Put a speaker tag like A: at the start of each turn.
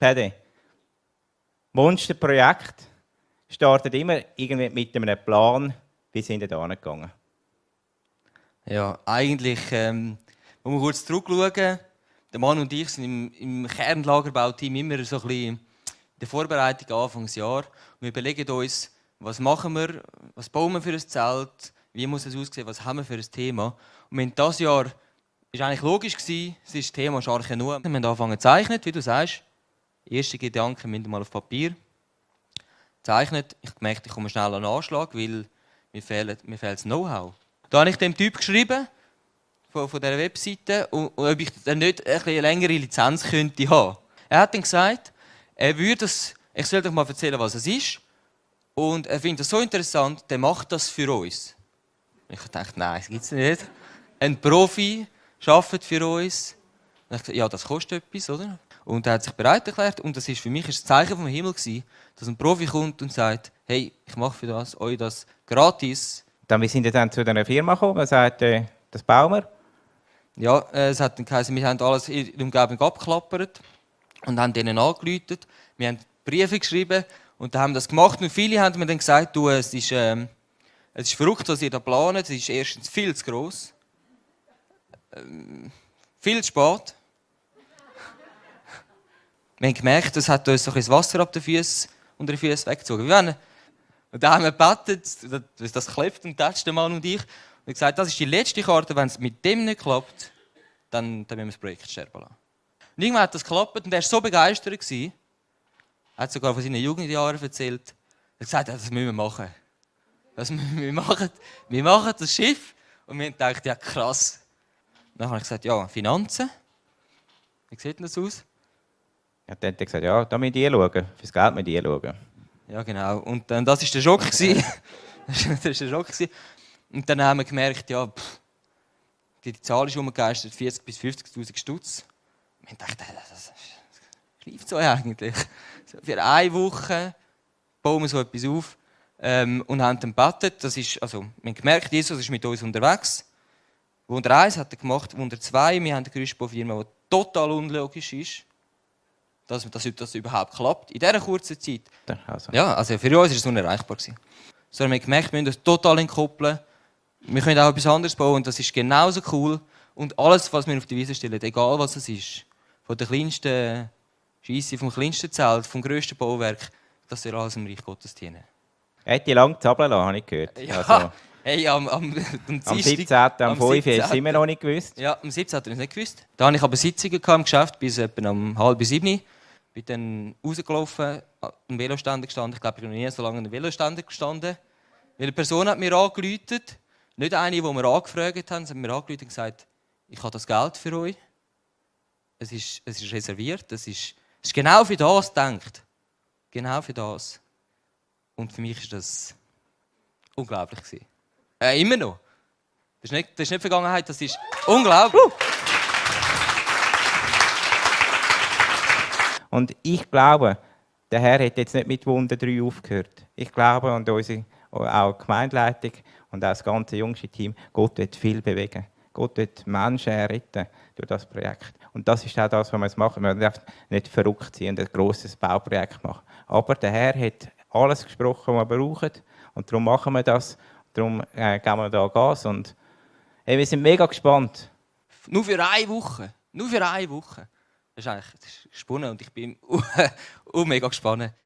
A: Paddy, Monsterprojekt startet immer irgendwie mit einem Plan. Wie sind ihr da angegangen?
B: Ja, eigentlich, wenn wir kurz zurückschauen, der Mann und ich sind im Kernlagerbauteam immer so ein bisschen in der Vorbereitung Anfangsjahr. Und wir überlegen uns, was machen wir, was bauen wir für ein Zelt, wie muss es aussehen, was haben wir für ein Thema. Und wir haben dieses Jahr, ist eigentlich logisch gewesen, es ist das Thema Scharche nur. Wir haben angefangen zu zeichnen, wie du sagst. Erste Gedanken müssen wir mal auf Papier zeichnet. Ich merkte, ich komme schnell an den Anschlag, weil mir fehlt das Know-how. Da habe ich dem Typ geschrieben, von dieser Webseite, und ob ich dann nicht eine längere Lizenz könnte haben. Er hat dann gesagt, ich soll doch mal erzählen, was es ist. Und er findet das so interessant, der macht das für uns. Ich dachte, nein, das gibt es nicht. Ein Profi arbeitet für uns. Und ich dachte, ja, das kostet etwas, oder? Und er hat sich bereit erklärt. Und das war für mich ein Zeichen vom Himmel, dass ein Profi kommt und sagt, hey, ich mache für euch das gratis.
A: Wie sind ihr dann zu einer Firma gekommen? Man sagt, das bauen wir.
B: Ja, es hat dann geheißen, wir haben alles in der Umgebung abgeklappert und haben denen angerufen. Wir haben Briefe geschrieben und haben das gemacht. Und viele haben mir dann gesagt, du, es ist verrückt, was ihr da plant. Es ist erstens viel zu gross, viel zu spät. Wir haben gemerkt, das hat uns so ein bisschen das Wasser ab den Füßen unter den Füßen weggezogen. Und dann haben wir gebetet, dass das klappt, und tätscht der Mann und ich. Und ich gesagt, das ist die letzte Karte, wenn es mit dem nicht klappt, dann müssen wir das Projekt sterben lassen. Und irgendwann hat das geklappt und er war so begeistert. Er hat sogar von seinen Jugendjahren erzählt. Er hat gesagt, das müssen wir machen. Das müssen wir machen. Wir machen das Schiff. Und wir haben gedacht, ja krass. Dann habe ich gesagt, ja, Finanzen. Wie sieht denn das aus?
A: Ja, dann hat er gesagt, ja, da müsst ihr schauen. Fürs Geld müsst ihr schauen.
B: Ja, genau. Und dann, das war der Schock. Das war der Schock. Und dann haben wir gemerkt, ja, die Zahl ist umgegeistert, 40.000 bis 50.000 Stutz. Wir haben gedacht, das läuft so eigentlich. Für eine Woche bauen wir so etwas auf und haben dann gebetet. Wir haben gemerkt, Jesus ist mit uns unterwegs. Wunder 1 hat er gemacht, Wunder 2, wir haben eine Gerüstbaufirma, die total unlogisch ist, dass das überhaupt klappt. In dieser kurzen Zeit. Ja, also für uns war es unerreichbar. So haben wir gemerkt, wir müssen das total entkoppeln. Wir können auch etwas anderes bauen und das ist genauso cool. Und alles, was wir auf die Wiese stellen, egal was es ist, von der kleinsten Scheisse, vom kleinsten Zelt, vom grössten Bauwerk, das soll alles im Reich Gottes dienen.
A: Er hat die lange Zabel lassen, habe ich gehört.
B: Ja,
A: also,
B: hey, am
A: 17. am 5. hast du immer noch nicht gewusst.
B: Ja, am 17. habe ich es nicht gewusst. Da hatte ich aber Sitzungen im Geschäft bis etwa um 6:30. Bin dann rausgelaufen, am Veloständer gestanden. Ich glaube, ich habe noch nie so lange an einem Veloständer gestanden. Weil eine Person hat mir angerufen, nicht eine, die wir angefragt haben, sie hat mir angerufen und gesagt, ich habe das Geld für euch. Es ist reserviert, es ist genau für das gedacht. Genau für das. Und für mich war das unglaublich. Immer noch. Das ist nicht Vergangenheit, das ist unglaublich.
A: Und ich glaube, der Herr hat jetzt nicht mit Wunder 3 aufgehört. Ich glaube, und unsere auch die Gemeindeleitung und auch das ganze jüngste Team, Gott wird viel bewegen. Gott wird Menschen retten durch das Projekt. Und das ist auch das, was wir jetzt machen. Wir dürfen nicht verrückt sein und ein grosses Bauprojekt machen. Aber der Herr hat alles gesprochen, was wir brauchen. Und darum machen wir das. Darum geben wir da Gas. Und wir sind mega gespannt.
B: Nur für eine Woche. Nur für eine Woche. Das ist eigentlich spannend und ich bin mega gespannt.